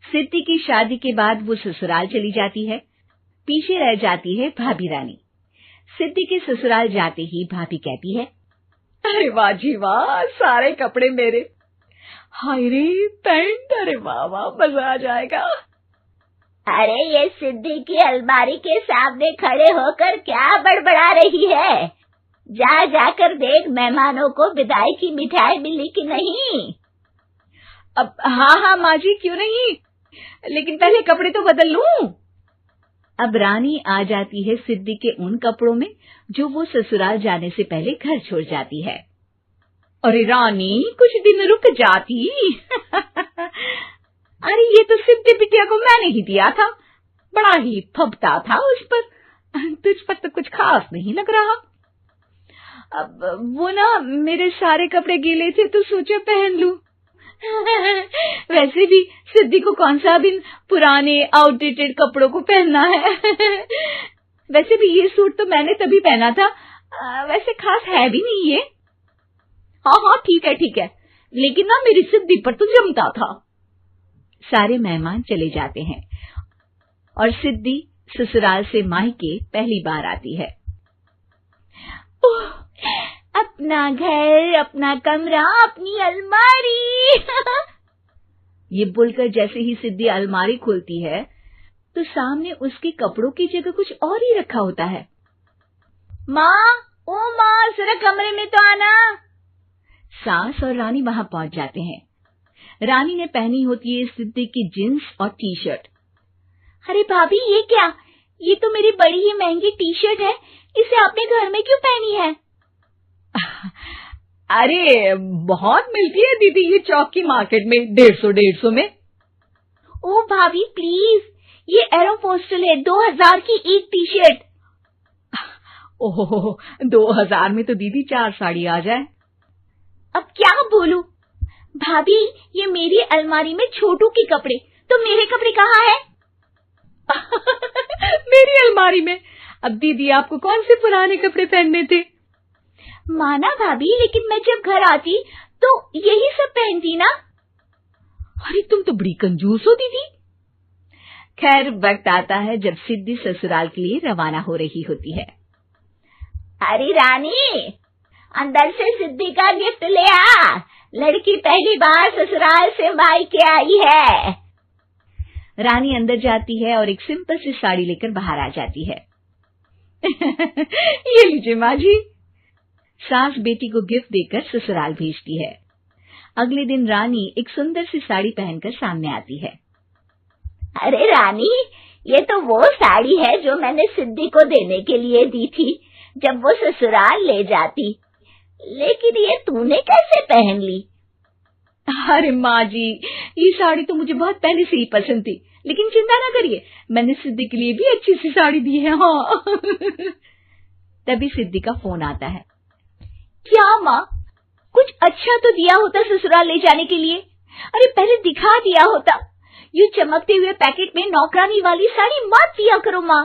सिद्धि की शादी के बाद वो ससुराल चली जाती है। पीछे रह जाती है भाभी रानी। सिद्धि के ससुराल जाते ही भाभी कहती है, अरे वाह जी वाह, सारे कपड़े मेरे। हाय रे पैंट, अरे वाह वाह, मजा आ जाएगा। अरे ये सिद्धि की अलमारी के सामने खड़े होकर क्या बड़बड़ा रही है? जाकर देख मेहमानों को विदाई की मिठाई मिली कि नहीं। अब हाँ माँ जी, क्यों नहीं, लेकिन पहले कपड़े तो बदल लूं। अब रानी आ जाती है सिद्धि के उन कपड़ों में जो वो ससुराल जाने से पहले घर छोड़ जाती है। अरे रानी, कुछ दिन रुक जाती। अरे ये तो सिद्धि बिटिया को मैंने ही दिया था, बड़ा ही फबता था उस पर, तुझ पर तो कुछ खास नहीं लग रहा। अब वो ना मेरे सारे कपड़े गीले थे तो सोचा पहन लूं। वैसे भी सिद्धि को कौन सा भी पुराने आउटडेटेड कपड़ों को पहनना है। वैसे भी ये सूट तो मैंने तभी पहना था, वैसे खास है भी नहीं ये। हाँ ठीक है, लेकिन ना मेरी सिद्धि पर तो जमता था। सारे मेहमान चले जाते हैं और सिद्धि ससुराल से मायके पहली बार आती है। अपना घर, अपना कमरा, अपनी अलमारी। ये बोलकर जैसे ही सिद्धि अलमारी खोलती है तो सामने उसके कपड़ों की जगह कुछ और ही रखा होता है। माँ, जरा कमरे में तो आना। सास और रानी वहां पहुंच जाते हैं। रानी ने पहनी होती है सिद्धि की जींस और टी शर्ट। अरे भाभी, ये क्या? ये तो मेरी बड़ी ही महंगी टी शर्ट है, इसे आपने घर में क्यों पहनी है? अरे बहुत मिलती है दीदी ये चौक की मार्केट में, 150 में। ओ भाभी प्लीज, ये एरोपोस्टल है, 2000 की एक टी शर्ट। ओहो, 2000 में तो दीदी 4 साड़ी आ जाए। अब क्या बोलूं? भाभी, ये मेरी अलमारी में छोटू के कपड़े, तो मेरे कपड़े कहाँ हैं? मेरी अलमारी में? अब दीदी आपको कौन से पुराने कपड़े पहनने थे? माना भाभी, लेकिन मैं जब घर आती तो यही सब पहनती ना। अरे तुम तो बड़ी कंजूस हो दीदी। खैर, वक्त आता है जब सिद्धि ससुराल के लिए रवाना हो रही होती है। अरे रानी, अंदर से सिद्धि का गिफ्ट ले आ, लड़की पहली बार ससुराल से मायके आई है। रानी अंदर जाती है और एक सिंपल सी साड़ी लेकर बाहर आ जाती है। ये लीजिए माँ जी। सास बेटी को गिफ्ट देकर ससुराल भेजती है। अगले दिन रानी एक सुंदर सी साड़ी पहनकर सामने आती है। अरे रानी, ये तो वो साड़ी है जो मैंने सिद्धि को देने के लिए दी थी जब वो ससुराल ले जाती, लेकिन ये तूने कैसे पहन ली? अरे माँ जी, ये साड़ी तो मुझे बहुत पहले से ही पसंद थी, लेकिन चिंता ना करिए, मैंने सिद्धि के लिए भी अच्छी सी साड़ी दी है। हाँ। तभी सिद्धि का फोन आता है। क्या माँ, कुछ अच्छा तो दिया होता ससुराल ले जाने के लिए। अरे पहले दिखा दिया होता। यूं चमकते हुए पैकेट में नौकरानी वाली साड़ी मत दिया करो माँ।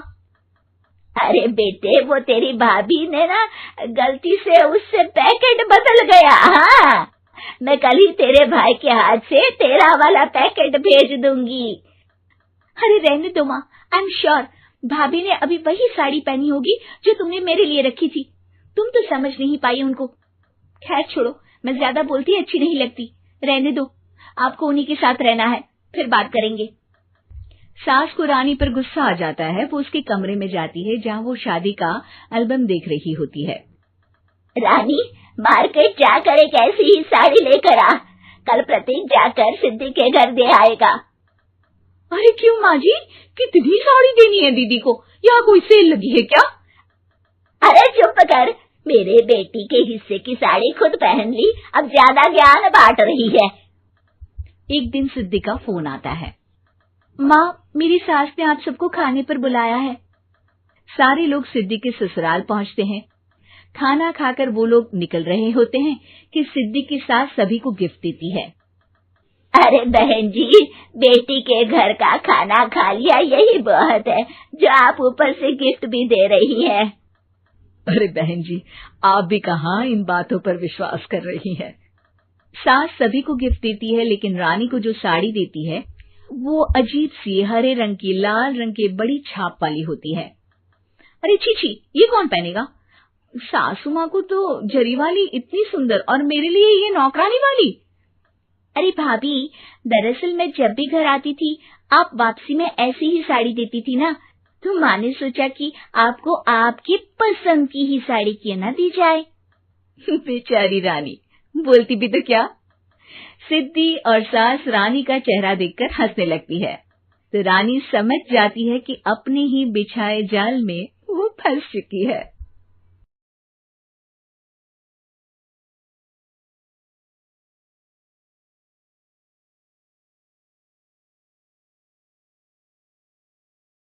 अरे बेटे, वो तेरी भाभी ने ना गलती से उससे पैकेट बदल गया। हाँ, मैं कल ही तेरे भाई के हाथ से तेरा वाला पैकेट भेज दूंगी। अरे रहने दो माँ, आई एम श्योर भाभी ने अभी वही साड़ी पहनी होगी जो तुमने मेरे लिए रखी थी। तुम तो समझ नहीं पाई उनको। खैर छोड़ो, मैं ज्यादा बोलती अच्छी नहीं लगती, रहने दो, आपको उन्हीं के साथ रहना है, फिर बात करेंगे। सास को रानी पर गुस्सा आ जाता है। वो उसके कमरे में जाती है जहाँ वो शादी का एल्बम देख रही होती है। रानी, मार्केट जाकर एक ऐसी ही साड़ी लेकर आ, कल प्रतीक जाकर सिद्धि के घर दे आएगा। अरे क्यों माँ जी, कितनी साड़ी देनी है दीदी को? यहाँ कोई सेल लगी है क्या? अरे चुप कर, मेरे बेटी के हिस्से की साड़ी खुद पहन ली, अब ज्यादा ज्ञान बांट रही है। एक दिन सिद्धि का फोन आता है। माँ, मेरी सास ने आप सबको खाने पर बुलाया है। सारे लोग सिद्धि के ससुराल पहुँचते हैं। खाना खाकर वो लोग निकल रहे होते हैं कि सिद्धि की सास सभी को गिफ्ट देती है। अरे बहन जी, बेटी के घर का खाना खा लिया, यही बहुत है जो आप ऊपर से गिफ्ट भी दे रही है। अरे बहन जी, आप भी कहाँ इन बातों पर विश्वास कर रही हैं। सास सभी को गिफ्ट देती है, लेकिन रानी को जो साड़ी देती है वो अजीब सी हरे रंग की लाल रंग के बड़ी छाप वाली होती है। अरे छी, ये कौन पहनेगा? सासू माँ को तो जरी वाली इतनी सुंदर, और मेरे लिए ये नौकरानी वाली। अरे भाभी, दरअसल मैं जब भी घर आती थी आप वापसी में ऐसी ही साड़ी देती थी ना, तो माँ ने सोचा कि आपको आपकी पसंद की ही साड़ी क्यों ना दी जाए। बेचारी रानी, बोलती भी तो क्या। सिद्धि और सास रानी का चेहरा देखकर हंसने लगती है, तो रानी समझ जाती है कि अपने ही बिछाए जाल में वो फंस चुकी है।